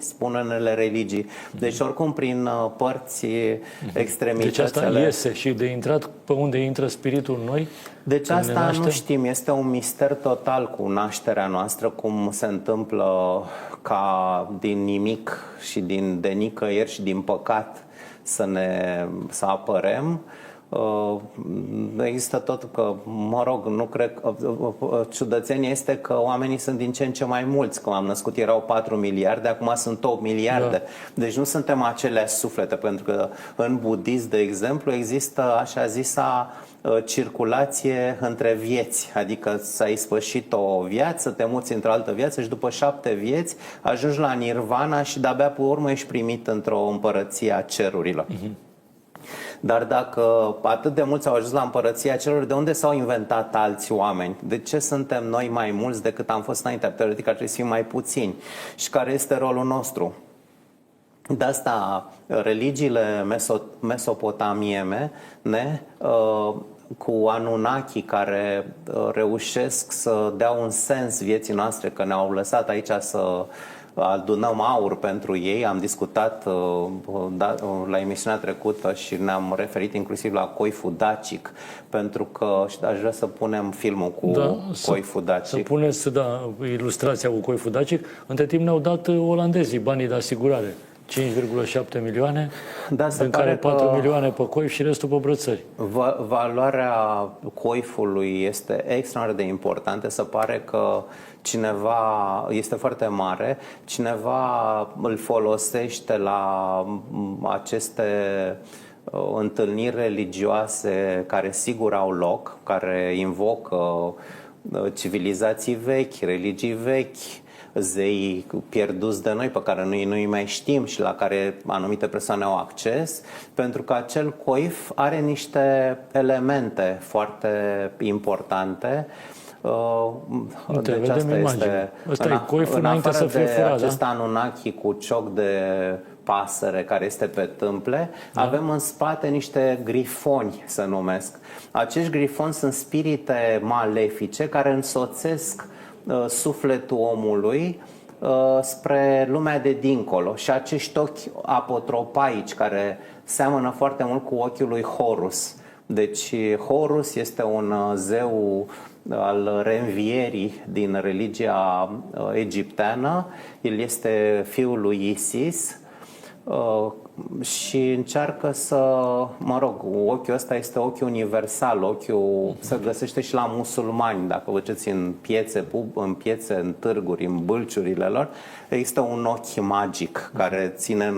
spun unele religii. Deci oricum prin părți extremități. Deci asta iese și de intrat pe unde intră spiritul în noi? Deci asta nu știm, este un mister total cu nașterea noastră, cum se întâmplă ca din nimic și de nicăieri și din păcat să apărem. Există tot că, mă rog, nu cred, ciudățenia este că oamenii sunt din ce în ce mai mulți. Când am născut erau 4 miliarde, acum sunt 8 miliarde. Da. Deci nu suntem aceleași suflete, pentru că în budism, de exemplu, există așa zisa circulație între vieți, adică ți-ai sfârșit o viață, te muți într-o altă viață și după 7 vieți ajungi la nirvana și de-abia pe urmă ești primit într-o împărăție a cerurilor. Dar dacă atât de mulți au ajuns la împărăția celor, de unde s-au inventat alți oameni? De ce suntem noi mai mulți decât am fost înainte? Teoretic ar trebui să fim mai puțini. Și care este rolul nostru? De asta religiile mesopotamiene cu Anunnaki care reușesc să dea un sens vieții noastre, că ne-au lăsat aici să adunăm aur pentru ei. Am discutat la emisiunea trecută și ne-am referit inclusiv la Coiful Dacic, pentru că aș vrea să punem filmul cu Coiful Dacic. Să puneți ilustrația cu Coiful Dacic. Între timp ne-au dat olandezii banii de asigurare. 5,7 milioane, din care 4 milioane pe coif și restul pe brățări. Valoarea coifului este extraordinar de importantă. Se pare că cineva, este foarte mare, cineva îl folosește la aceste întâlniri religioase care sigur au loc, care invocă civilizații vechi, religii vechi, zei pierduți de noi, pe care noi nu-i mai știm și la care anumite persoane au acces, pentru că acel coif are niște elemente foarte importante. Deci asta este, asta e coiful înainte să fie furat, acest Anunnaki cu cioc de pasăre care este pe tâmple, avem în spate niște grifoni, se numesc. Acești grifoni sunt spirite malefice care însoțesc sufletul omului spre lumea de dincolo. Și acești ochi apotropaici care seamănă foarte mult cu ochiul lui Horus. Deci Horus este un zeu al reînvierii din religia egipteană. El este fiul lui Isis și încearcă mă rog, ochiul ăsta este ochiul universal, ochiul se găsește și la musulmani. Dacă vă duceți în piețe, în târguri, în bâlciurile lor, există un ochi magic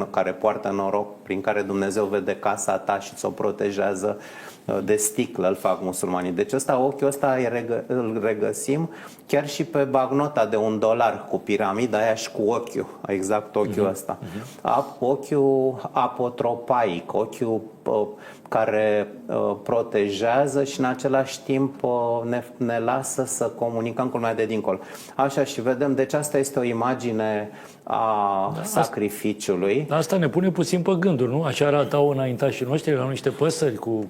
care poartă noroc, prin care Dumnezeu vede casa ta și ți-o protejează de sticlă, îl fac musulmanii. Deci ochiul ăsta îl regăsim chiar și pe bagnota de $1 cu piramida aia și cu ochiul, exact ochiul ăsta. Ochiul apotropaic, ochiul care protejează și în același timp ne lasă să comunicăm cu lumea de dincolo. Așa, și vedem, deci asta este o imagine a sacrificiului. Asta ne pune puțin pe gânduri, nu? Așa aratau înaintașii noștri, erau niște păsări cu...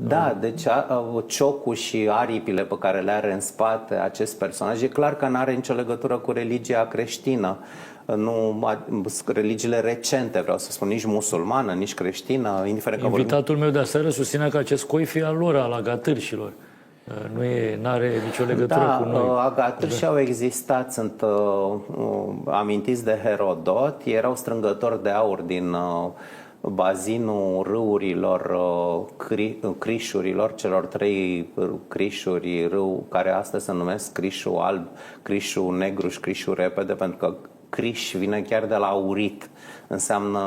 Da, deci ciocul și aripile pe care le are în spate acest personaj, e clar că nu are nicio legătură cu religia creștină. Nu, religiile recente, vreau să spun, nici musulmană, nici creștină, indiferent că Invitatul meu de aseară susținea că acest coif e al lor, al agatârșilor. Nu are nicio legătură cu noi. Agatârși au existat, sunt amintiți de Herodot, erau strângători de aur din bazinul râurilor, crișurilor, celor 3 crișuri, râu, care astăzi se numesc crișul alb, crișul negru și crișul repede, pentru că criș vine chiar de la aurit, înseamnă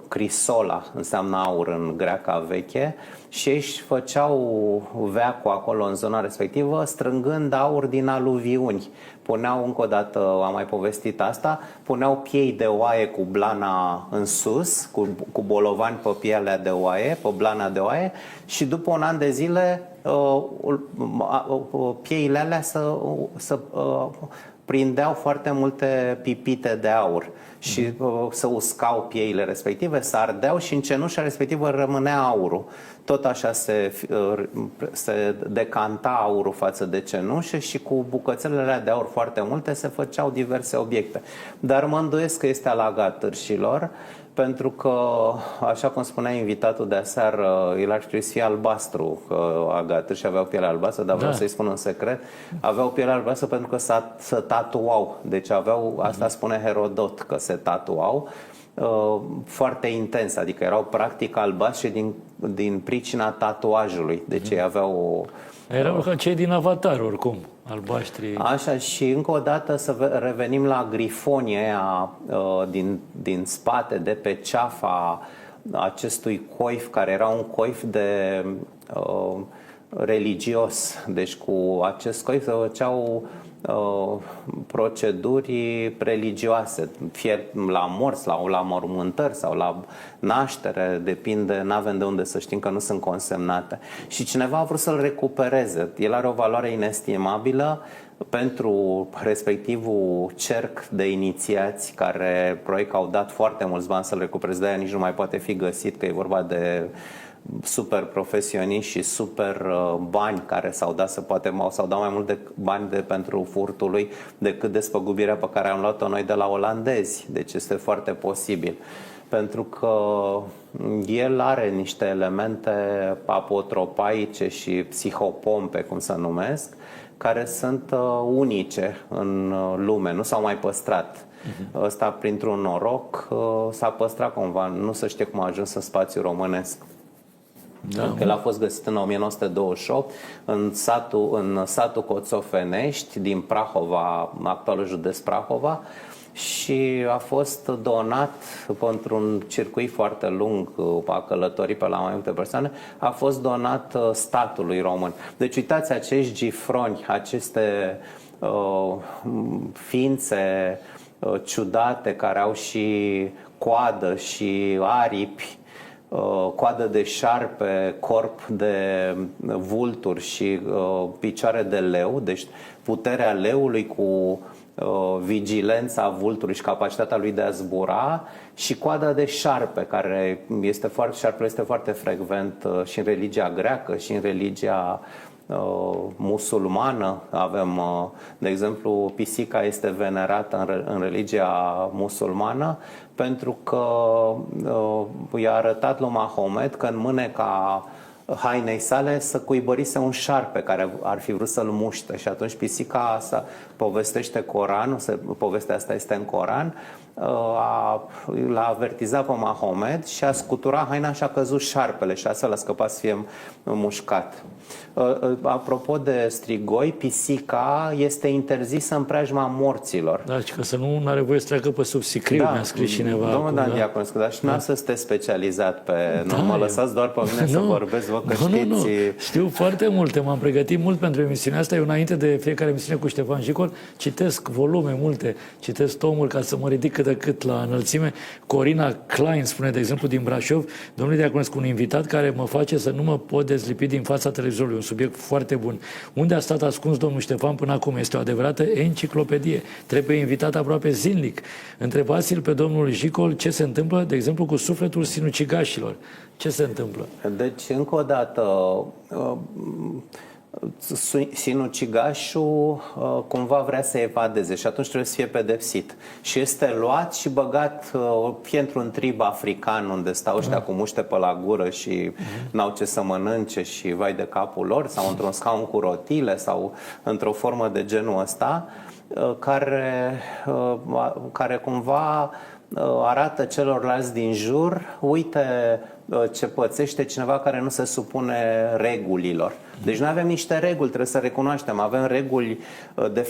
crisola, înseamnă aur în greaca veche, și ei își făceau veacul acolo în zona respectivă strângând aur din aluviuni. Puneau, încă o dată am mai povestit asta, puneau piei de oaie cu blana în sus, cu bolovani pe pielea de oaie, pe blana de oaie, și după un an de zile pieile alea prindeau foarte multe pipite de aur și se uscau pieile respective, se ardeau și în cenușa respectivă rămânea aurul. Tot așa se decanta aurul față de cenușă și cu bucățelele de aur foarte multe se făceau diverse obiecte. Dar mă îndoiesc că este alaga târșilor, pentru că, așa cum spunea invitatul de aseară, el ar trebui să fie albastru, că agatârși aveau piele albastră, dar vreau să-i spun în secret, aveau piele albastră pentru că se tatuau. Deci aveau, asta spune Herodot, că se tatuau foarte intens, adică erau practic albaștri din pricina tatuajului. Deci ei aveau erau ca cei din Avatar, oricum, albaștri. Așa, și încă o dată să revenim la grifonii aia din spate, de pe ceafa acestui coif, care era un coif de religios. Deci cu acest coif se făceau proceduri religioase, fie la morți, la mormântări sau la naștere, depinde, n-avem de unde să știm că nu sunt consemnate. Și cineva a vrut să-l recupereze. El are o valoare inestimabilă pentru respectivul cerc de inițiați care proiect au dat foarte mulți bani să-l recupereze, de aia nici nu mai poate fi găsit, că e vorba de super profesioniști și super bani care s-au dat, s-au dat mai mult de bani pentru furtul lui decât despăgubirea pe care am luat-o noi de la olandezi. Deci este foarte posibil. Pentru că el are niște elemente apotropaice și psihopompe, cum se numesc, care sunt unice în lume, nu s-au mai păstrat. Ăsta, printr-un noroc, s-a păstrat cumva, nu se știe cum a ajuns în spațiul românesc. Da. El a fost găsit în 1928 în satul Coțofenești din Prahova, actualul județ Prahova, și a fost donat pentru un circuit foarte lung, a călătorit pe la mai multe persoane, a fost donat statului român. Deci uitați, acești gifroni, aceste ființe ciudate care au și coadă și aripi, coadă de șarpe, corp de vulturi și picioare de leu, deci puterea leului cu vigilența vultului și capacitatea lui de a zbura, și coada de șarpe, care șarpele este foarte frecvent și în religia greacă și în religia musulmană. Avem, de exemplu, pisica este venerată în religia musulmană pentru că i-a arătat lui Mahomet că în mâneca hainei sale să cuibărise un șarpe care ar fi vrut să-l muște, și atunci pisica asta, povestește Coranul, povestea asta este în Coran, l-a avertizat pe Mahomet și a scuturat haina și a căzut șarpele și astfel a scăpat să fie mușcat. Apropo de strigoi, pisica este interzisă în preajma morților. Da, că să nu are voie să treacă pe sub sicriu, mi-a scris cineva. Domnul Dan Diaconescu, dar și noastră sunteți specializat pe... Da, nu mă lăsați doar pe mine să vorbesc, vă că știți... Nu. Știu foarte multe, m-am pregătit mult pentru emisiunea asta. Eu, înainte de fiecare emisiune cu Ștefan Jicol, citesc volume multe, citesc tomuri ca să mă ridic cât de cât la înălțime. Corina Klein spune, de exemplu, din Brașov, domnule Diaconescu, un invitat care mă face să nu mă pot dezlipi din fața televizorului. Un subiect foarte bun. Unde a stat ascuns domnul Ștefan până acum? Este o adevărată enciclopedie. Trebuie invitat aproape zilnic. Întrebați-l pe domnul Jicol ce se întâmplă, de exemplu, cu sufletul sinucigașilor. Ce se întâmplă? Deci, încă o dată, sinucigașul cumva vrea să evadeze și atunci trebuie să fie pedepsit. Și este luat și băgat fie într-un trib african unde stau ăștia cu muște pe la gură și n-au ce să mănânce și vai de capul lor, sau într-un scaun cu rotile sau într-o formă de genul ăsta, care cumva arată celorlalți din jur: uite ce pățește cineva care nu se supune regulilor. Deci noi avem niște reguli, trebuie să recunoaștem. Avem reguli de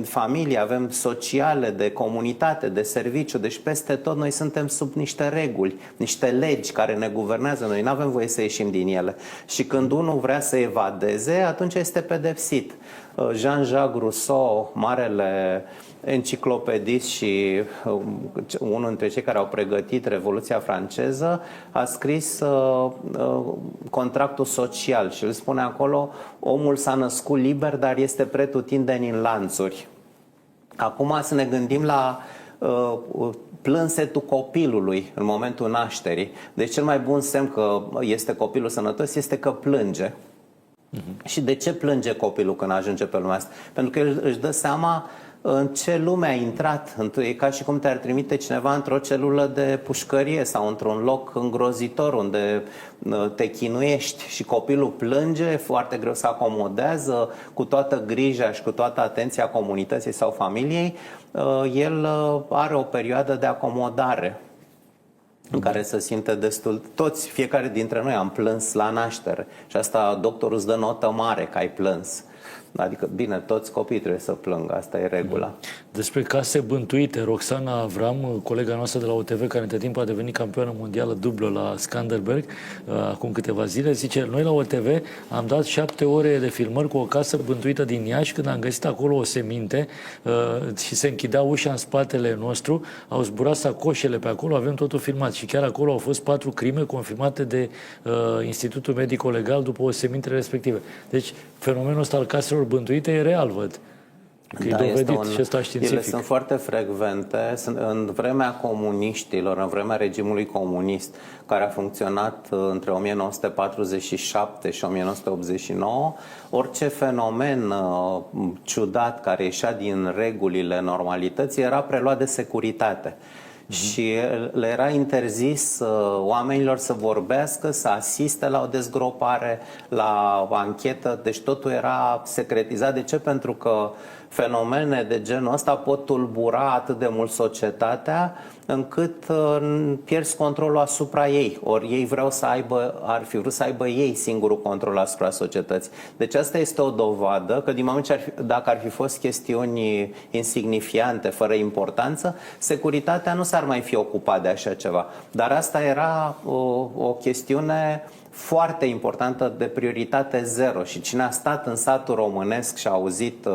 familie, avem sociale, de comunitate, de serviciu. Deci peste tot noi suntem sub niște reguli, niște legi care ne guvernează. Noi nu avem voie să ieșim din ele. Și când unul vrea să evadeze, atunci este pedepsit. Jean-Jacques Rousseau, marele enciclopedist și unul dintre cei care au pregătit Revoluția franceză, a scris Contractul social și îl spune acolo: omul s-a născut liber, dar este pretutindeni în lanțuri. Acum să ne gândim la plânsetul copilului în momentul nașterii. Deci cel mai bun semn că este copilul sănătos este că plânge. Și de ce plânge copilul când ajunge pe lumea asta? Pentru că el își dă seama în ce lume a intrat. E ca și cum te-ar trimite cineva într-o celulă de pușcărie sau într-un loc îngrozitor unde te chinuiești și copilul plânge, e foarte greu să acomodează, cu toată grija și cu toată atenția comunității sau familiei, el are o perioadă de acomodare în care se simte destul. Toți, fiecare dintre noi am plâns la naștere și asta doctorul îți dă notă mare că ai plâns. Adică, bine, toți copiii trebuie să plângă, asta e regula. Despre case bântuite, Roxana Avram, colega noastră de la OTV, care între timp a devenit campioană mondială dublă la Skanderberg, acum câteva zile, zice, noi la OTV am dat 7 ore de filmări cu o casă bântuită din Iași, când am găsit acolo o seminte și se închidea ușa în spatele nostru, au zburat sacoșele pe acolo, avem totul filmat și chiar acolo au fost 4 crime confirmate de Institutul Medico-Legal după o semintele respective. Deci, fenomenul ăsta al caselor bântuite e real, văd. Că e dovedit și ăsta științific. Ele sunt foarte frecvente. În vremea comuniștilor, în vremea regimului comunist, care a funcționat între 1947 și 1989, orice fenomen ciudat care ieșea din regulile normalității era preluat de securitate. Și le era interzis oamenilor să vorbească, să asiste la o dezgropare, la o anchetă, deci totul era secretizat. De ce? Pentru că fenomene de genul ăsta pot tulbura atât de mult societatea încât pierzi controlul asupra ei. Ori ei ar fi vrut să aibă ei singurul control asupra societății. Deci asta este o dovadă că din moment ce dacă ar fi fost chestiuni insignifiante, fără importanță, securitatea nu s-ar mai fi ocupat de așa ceva. Dar asta era o chestiune foarte importantă, de prioritate zero. Și cine a stat în satul românesc și a auzit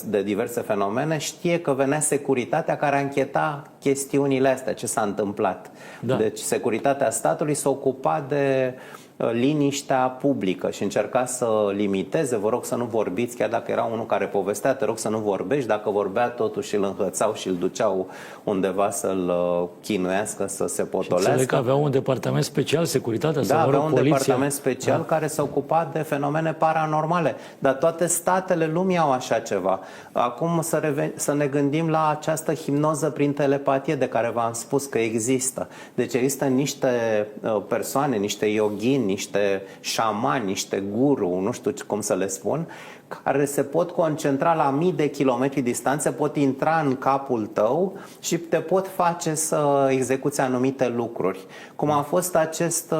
de diverse fenomene, știe că venea securitatea care ancheta chestiunile astea, ce s-a întâmplat. Da. Deci securitatea statului s-a ocupat de liniștea publică și încerca să limiteze, vă rog să nu vorbiți, chiar dacă era unul care povestea, te rog să nu vorbești, dacă vorbea totuși îl înhățau și îl duceau undeva să-l chinuiască, să se potolească. Înțeleg că aveau un departament special, securitatea, da, sau avea un poliția. departament special care se ocupa de fenomene paranormale, dar toate statele lumii au așa ceva. Acum să ne gândim la această hipnoză prin telepatie de care v-am spus că există. Deci există niște persoane, niște yoghini, niște șamani, niște guru, nu știu cum să le spun, care se pot concentra la mii de kilometri distanță, pot intra în capul tău și te pot face să execuți anumite lucruri. Cum a fost acest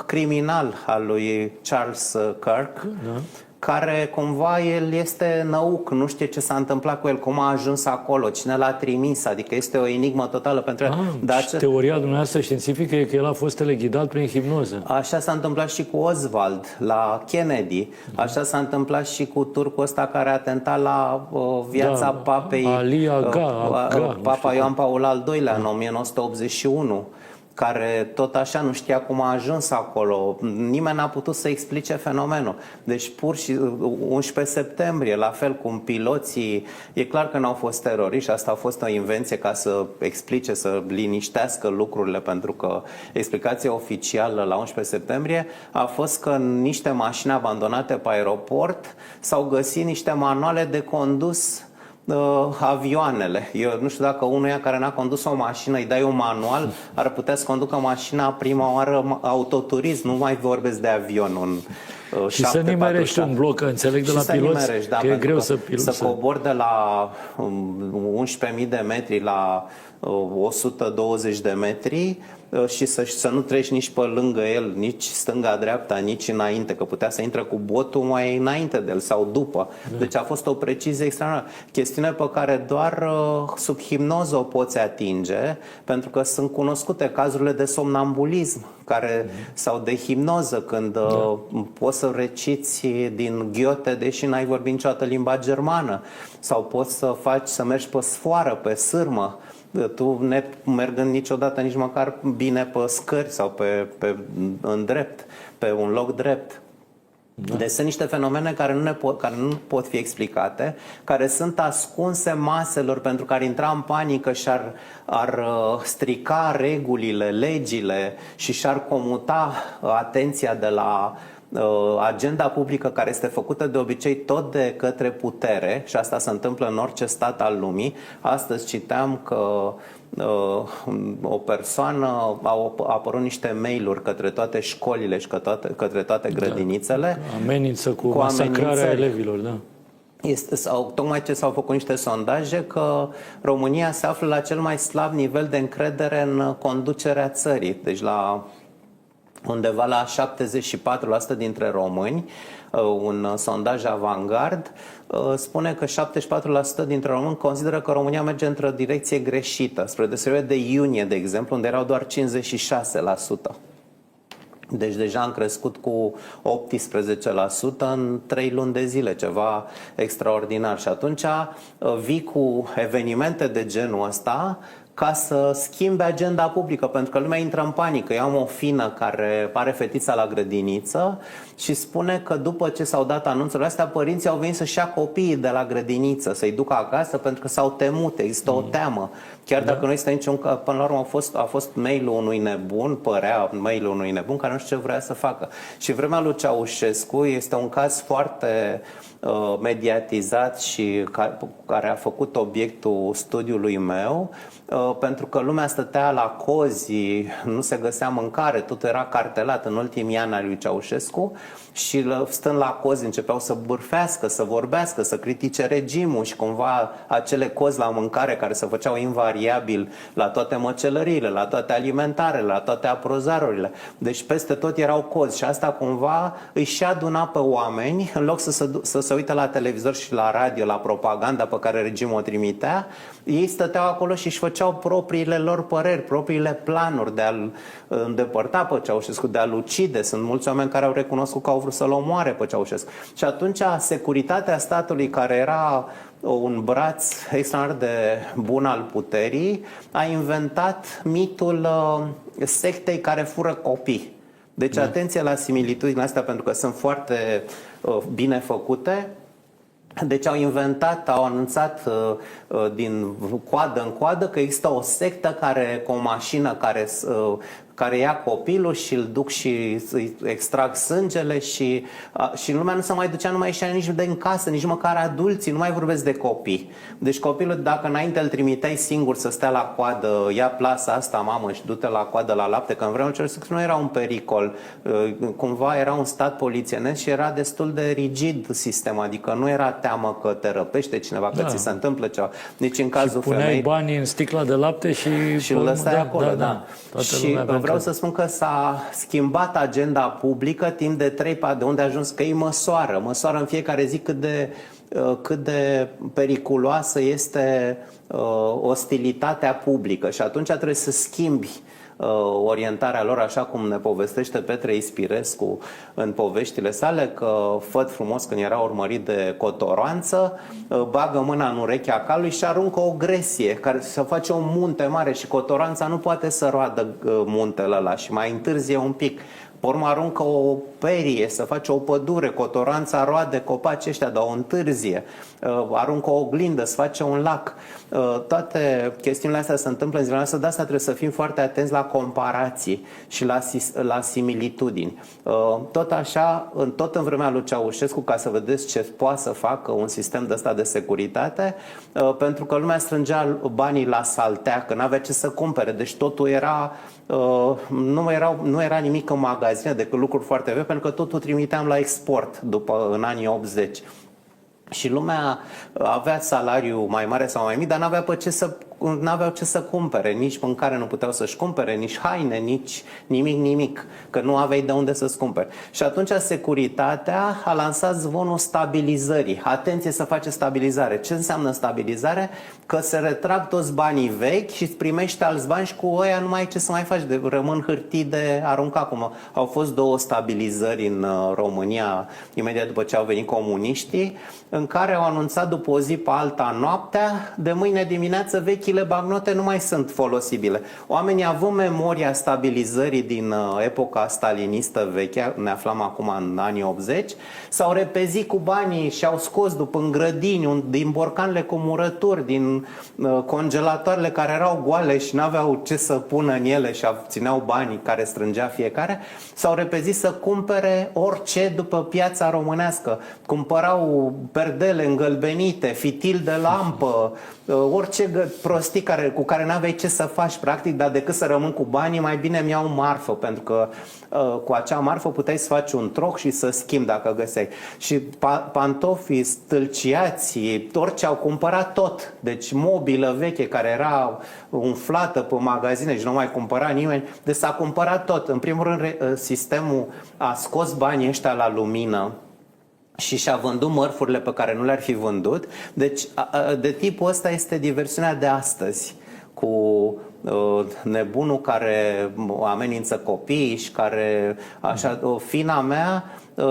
criminal al lui Charles Kirk, care cumva el este năuc, nu știe ce s-a întâmplat cu el, cum a ajuns acolo, cine l-a trimis, adică este o enigmă totală pentru el. Și teoria dumneavoastră științifică e că el a fost teleghidat prin hipnoză. Așa s-a întâmplat și cu Oswald la Kennedy, așa s-a întâmplat și cu turcul ăsta care a atentat la viața papei Ali Aga, Papa Ioan Paul al II-lea în 1981. Care tot așa nu știa cum a ajuns acolo. Nimeni n-a putut să explice fenomenul. Deci pur și 11 septembrie, la fel cum piloții, e clar că n-au fost teroriști, asta a fost o invenție ca să explice, să liniștească lucrurile, pentru că explicația oficială la 11 septembrie a fost că în niște mașini abandonate pe aeroport s-au găsit niște manuale de condus avioanele. Eu nu știu dacă unuia care n-a condus o mașină îi dai un manual, ar putea să conducă mașina prima oară autoturism, nu mai vorbesc de avion. Și să nimerești un bloc, înțeleg de la piloți, că e greu să cobori de la 11.000 de metri la 120 de metri și să nu treci nici pe lângă el, nici stânga-dreapta, nici înainte, că putea să intre cu botul mai înainte de el sau după. Deci a fost o precizie extraordinară. Chestiune pe care doar sub hipnoză o poți atinge, pentru că sunt cunoscute cazurile de somnambulism sau de hipnoză, când poți să reciți din Goethe, deși n-ai vorbit niciodată limba germană, sau poți să mergi pe sfoară, pe sârmă, tu mergând niciodată nici măcar bine pe scări sau în drept, pe un loc drept. Da. Deci sunt niște fenomene care nu pot fi explicate, care sunt ascunse maselor pentru că ar intra în panică și ar strica regulile, legile și și-ar comuta atenția de la agenda publică care este făcută de obicei tot de către putere, și asta se întâmplă în orice stat al lumii. Astăzi citeam că o persoană, au apărut niște mail-uri către toate școlile și către toate grădinițele. Amenință cu masacrarea elevilor, da. Tocmai ce s-au făcut niște sondaje că România se află la cel mai slab nivel de încredere în conducerea țării. Deci la undeva la 74% dintre români. Un sondaj Avangard spune că 74% dintre români consideră că România merge într-o direcție greșită, spre deosebire de iunie, de exemplu, unde erau doar 56%. Deci deja am crescut cu 18% în 3 luni de zile, ceva extraordinar. Și atunci vii cu evenimente de genul ăsta ca să schimbe agenda publică, pentru că lumea intră în panică. Eu am o fină care are fetița la grădiniță și spune că după ce s-au dat anunțurile astea, părinții au venit să-și ia copiii de la grădiniță, să-i ducă acasă, pentru că s-au temut, există o teamă. Chiar dacă nu există niciun... Până la urmă a fost mail-ul unui nebun, părea mail-ul unui nebun care nu știu ce vrea să facă. Și vremea lui Ceaușescu este un caz foarte mediatizat și care a făcut obiectul studiului meu, pentru că lumea stătea la cozi, nu se găsea mâncare, totul era cartelat în ultimii ani al lui Ceaușescu și stând la cozi începeau să bârfească, să vorbească, să critique regimul și cumva acele cozi la mâncare care se făceau invariabil la toate măcelăriile, la toate alimentarele, la toate aprozarurile. Deci peste tot erau cozi și asta cumva îi și aduna pe oameni, în loc să se uite la televizor și la radio, la propaganda pe care regimul o trimitea, ei stăteau acolo și își făceau propriile lor păreri, propriile planuri de a-l îndepărta pe Ceaușescu, de a-l ucide. Sunt mulți oameni care au recunoscut că au vrut să-l omoare pe Ceaușescu. Și atunci securitatea statului, care era un braț extraordinar de bun al puterii, a inventat mitul sectei care fură copii. Deci atenție la similitudinile astea, pentru că sunt foarte bine făcute. Deci au anunțat din coadă în coadă că există o sectă cu o mașină care ia copilul și îl duc și îi extrag sângele și lumea nu se mai ducea, nu mai ieșea nici în casă, nici măcar adulții, nu mai vorbesc de copii. Deci copilul, dacă înainte îl trimiteai singur să stea la coadă, ia plasa asta, mamă, și du-te la coadă la lapte, că în vremea Ceaușescu nu era un pericol, cumva era un stat polițienesc și era destul de rigid sistem, adică nu era teamă că te răpește cineva, că ți se întâmplă ceva. Nici în cazul puneai banii în sticla de lapte și îl lăsai acolo, da. Și vreau să spun că s-a schimbat agenda publică timp de 3-4, de unde a ajuns că ei măsoară în fiecare zi cât de periculoasă este ostilitatea publică și atunci trebuie să schimbi orientarea lor, așa cum ne povestește Petre Ispirescu în poveștile sale, că făt frumos când era urmărit de cotoroanță, bagă mâna în urechea calului și aruncă o gresie care să face un munte mare și cotoroanța nu poate să roadă muntele ăla și mai întârzie un pic. Pe urmă aruncă o perie, să face o pădure, cotoranța roade copacii ăștia, dar o întârzie. Aruncă o oglindă, să face un lac. Toate chestiunile astea se întâmplă în zilele noastre, de asta trebuie să fim foarte atenți la comparații și la similitudini. Tot așa, tot în vremea lui Ceaușescu, ca să vedeți ce poate să facă un sistem de ăsta de securitate, pentru că lumea strângea banii la saltea, că n-avea ce să cumpere, deci totul era... Nu era nimic în magazine decât lucruri foarte vechi, pentru că totul trimiteam la export în anii 80. Și lumea avea salariu mai mare sau mai mic, dar n-aveau ce să cumpere. Nici mâncare nu puteau să-și cumpere, nici haine, nici nimic, că nu aveai de unde să-ți cumperi. Și atunci securitatea a lansat zvonul stabilizării. Atenție, să face stabilizare. Ce înseamnă stabilizare? Că se retrag toți banii vechi și îți primești alți bani și cu ăia nu mai ai ce să mai faci, rămân hârtii de aruncat. Acum au fost 2 stabilizări în România imediat după ce au venit comuniștii, în care au anunțat după o zi pe alta noaptea, de mâine dimineață vechii vechile bancnote nu mai sunt folosibile. Oamenii având memoria stabilizării din epoca stalinistă veche, ne aflam acum în anii 80, s-au repezit cu banii și au scos după în grădini, din borcanele cu murături, din congelatoarele care erau goale și n-aveau ce să pună în ele și țineau banii care strângea fiecare, s-au repezit să cumpere orice după piața românească. Cumpărau perdele îngălbenite, fitil de lampă, orice prostii cu care n-aveai ce să faci practic, dar decât să rămân cu banii, mai bine mi iau marfă, pentru că cu acea marfă puteai să faci un troc și să schimbi dacă găseai. Și pantofii, stâlciații, orice au cumpărat tot. Deci mobilă veche care era umflată pe magazine și nu mai cumpăra nimeni. Deci s-a cumpărat tot. În primul rând, sistemul a scos banii ăștia la lumină și și-a vândut mărfurile pe care nu le-ar fi vândut. Deci de tipul ăsta este diversiunea de astăzi, cu nebunul care amenință copiii și care, așa, fina mea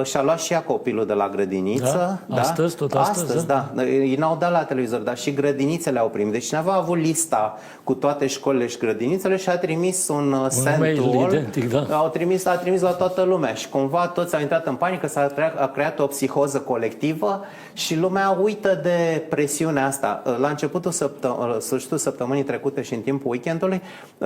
și-a luat și ea copilul de la grădiniță. Da? Astăzi, tot astăzi, da. Ei n-au dat la televizor, dar și grădinițele au primit. Deci cineva a avut lista cu toate școlile și grădinițele și a trimis un mail identic, da. a trimis la toată lumea și cumva toți au intrat în panică, a creat o psihoză colectivă și lumea uită de presiunea asta. La începutul sfârșitul săptămânii trecute și în timpul weekendului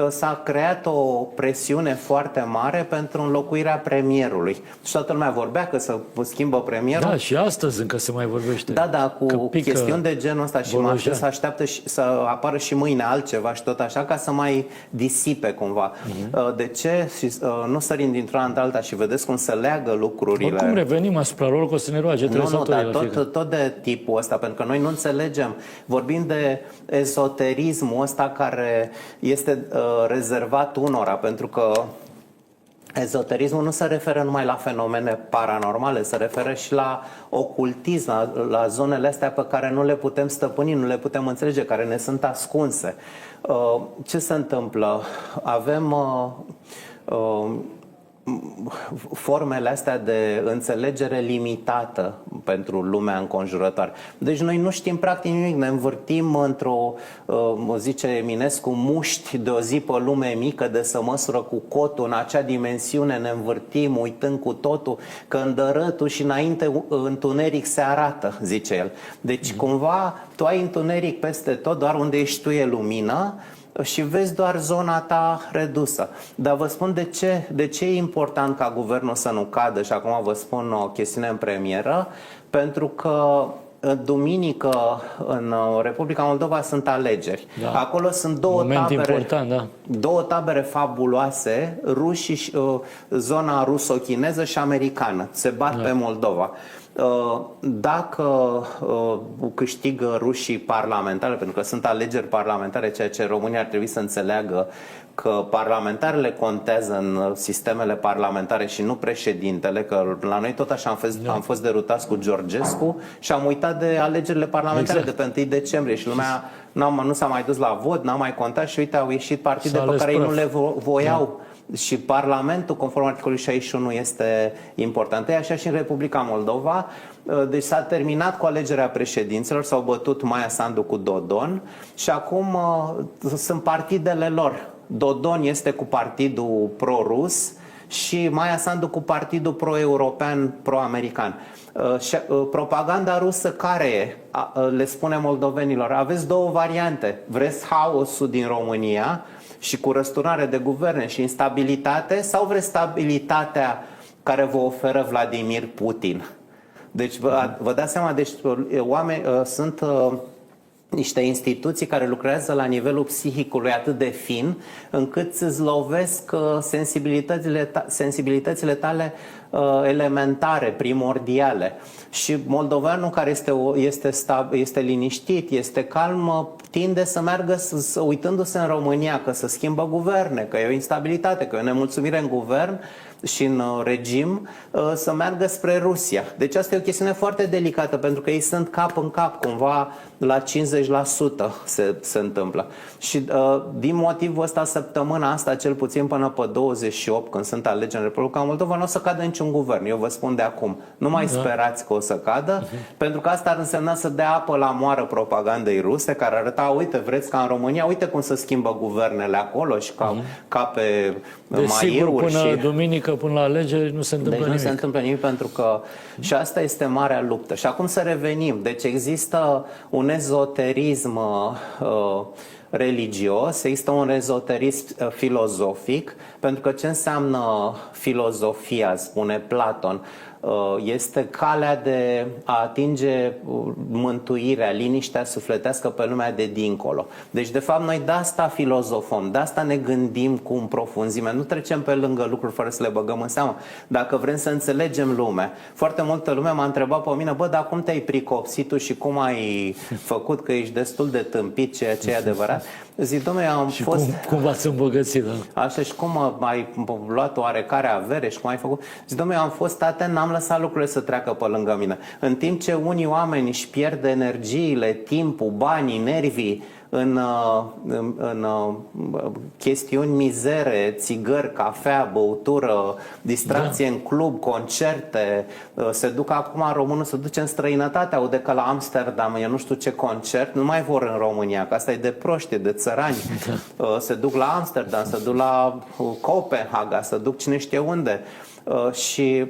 s-a creat o presiune foarte mare pentru înlocuirea premierului. Și toată lumea vorbea că să schimbă premierul. Da, și astăzi încă se mai vorbește. Da, cu chestiuni de genul ăsta și să așteaptă să apară și mâine altceva și tot așa, ca să mai disipe cumva. De ce? Nu sărim dintr-una în alta și vedeți cum se leagă lucrurile. Oricum revenim asupra lor, că o să ne roage. Tot de tipul ăsta, pentru că noi nu înțelegem. Vorbim de ezoterismul ăsta care este rezervat unora, pentru că ezoterismul nu se referă numai la fenomene paranormale, se referă și la ocultism, la zonele astea pe care nu le putem stăpâni, nu le putem înțelege, care ne sunt ascunse. Ce se întâmplă? Avem formele astea de înțelegere limitată pentru lumea înconjurătoare. Deci noi nu știm practic nimic, ne învârtim într-o, zice Eminescu, muști de o zi pe lume mică de să măsură cu cotul, în acea dimensiune ne învârtim, uitând cu totul, că îndărătul și înainte întuneric se arată, zice el. Deci cumva tu ai întuneric peste tot, doar unde ești tu e lumină, și vezi doar zona ta redusă. Dar vă spun de ce e important ca guvernul să nu cadă, și acum vă spun o chestiune în premieră, pentru că duminică în Republica Moldova sunt alegeri. Da. Acolo sunt două tabere fabuloase, rușii, zona ruso-chineză și americană. Se bat pe Moldova. Dacă câștigă rușii parlamentare, pentru că sunt alegeri parlamentare, ceea ce România ar trebui să înțeleagă, că parlamentarele contează în sistemele parlamentare și nu președintele, că la noi tot așa am fost derutați cu Georgescu și am uitat de alegerile parlamentare de pe 1 decembrie și lumea nu s-a mai dus la vot, n-a mai contat și uite, au ieșit partide pe care ei nu le voiau. Și Parlamentul, conform articolului 61, este important. E așa și în Republica Moldova. Deci s-a terminat cu alegerea președinților, s-au bătut Maia Sandu cu Dodon și acum sunt partidele lor. Dodon este cu partidul pro-rus și Maia Sandu cu partidul pro-european, pro-american. Propaganda rusă care e? Le spune moldovenilor, aveți două variante. Vreți haosul din România și cu răsturnare de guverne și instabilitate, sau vreți stabilitatea care vă oferă Vladimir Putin? Deci vă dați seama, deci oameni sunt niște instituții care lucrează la nivelul psihicului atât de fin, încât îți lovesc sensibilitățile tale elementare, primordiale. Și moldovanul care este liniștit, este calm, tinde să meargă uitându-se în România că se schimbă guverne, că e o instabilitate, că e o nemulțumire în guvern și în regim, să meargă spre Rusia. Deci asta e o chestiune foarte delicată, pentru că ei sunt cap în cap, cumva la 50-50 20% se întâmplă. Și din motivul ăsta, săptămâna asta, cel puțin până pe 28, când sunt alegeri în Republica Moldova, nu o să cadă niciun guvern. Eu vă spun de acum. Nu mai sperați că o să cadă, pentru că asta ar însemna să dea apă la moară propagandei ruse, care arăta, uite, vreți ca în România, uite cum se schimbă guvernele acolo și ca pe Desigur, până și... duminică, până la alegeri, nu se întâmplă Deci nimic. nu se întâmplă nimic, pentru că și asta este marea luptă. Și acum să revenim. Deci există un ezoterism religios, există un ezoterism filozofic, pentru că ce înseamnă filozofia, spune Platon? Este calea de a atinge mântuirea, liniștea sufletească pe lumea de dincolo. Deci, de fapt, noi de asta filozofăm, de asta ne gândim cu în profunzime. Nu trecem pe lângă lucruri fără să le băgăm în seamă. Dacă vrem să înțelegem lumea, foarte multă lume m-a întrebat pe mine, bă, dar cum te-ai pricopsit tu și cum ai făcut, că ești destul de tâmpit, ceea ce e adevărat? Zic, dom'le, am și fost... cum v-ați îmbogățit, da? Așa, și cum ai luat oarecare avere și cum ai făcut? Zic, dom'le, am fost atent, n-am lăsat lucrurile să treacă pe lângă mine. În timp ce unii oameni își pierd energiile, timpul, banii, nervii în chestiuni mizere, țigări, cafea, băutură, distracție în club, concerte, se duc acum românul, se duce în străinătate, aude că la Amsterdam e nu știu ce concert, nu mai vor în România, că asta e de proști, e de țărani. Se duc la Amsterdam, se duc la Copenhaga, se duc cine știe unde. Și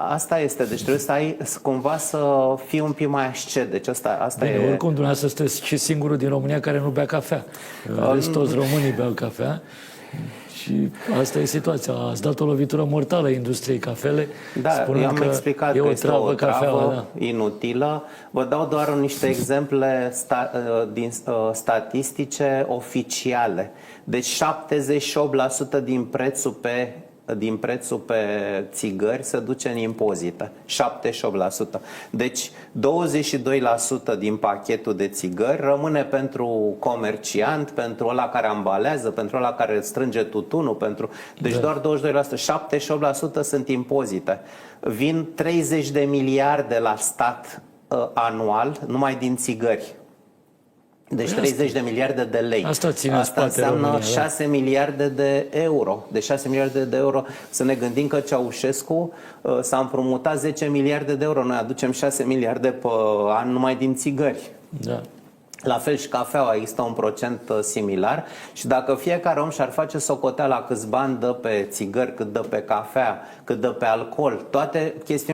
asta este, deci trebuie să ai cumva să fii un pic mai ascet. Deci asta Bine, e. oricum dumneavoastră sunteți și singurul din România care nu bea cafea. Rest toți românii beau cafea. Și asta e situația. Ați dat o lovitură mortală industriei cafele. Da, eu am explicat că este o travă inutilă. Vă dau doar niște exemple statistice oficiale. Deci 78% din prețul pe țigări se duce în impozite. 78%. Deci 22% din pachetul de țigări rămâne pentru comerciant, pentru ăla care ambalează, pentru ăla care strânge tutunul, deci doar 22%. 78% sunt impozite. Vin 30 de miliarde la stat anual numai din țigări. Deci 30 de miliarde de lei. Asta înseamnă România, 6 miliarde de euro. De 6 miliarde de euro să ne gândim că Ceaușescu s-a împrumutat 10 miliarde de euro. Noi aducem 6 miliarde pe an numai din țigări. Da. La fel și cafeaua, există un procent similar și dacă fiecare om și-ar face socoteala câți bani dă pe țigări, cât dă pe cafea, cât dă pe alcool, toate chestiunile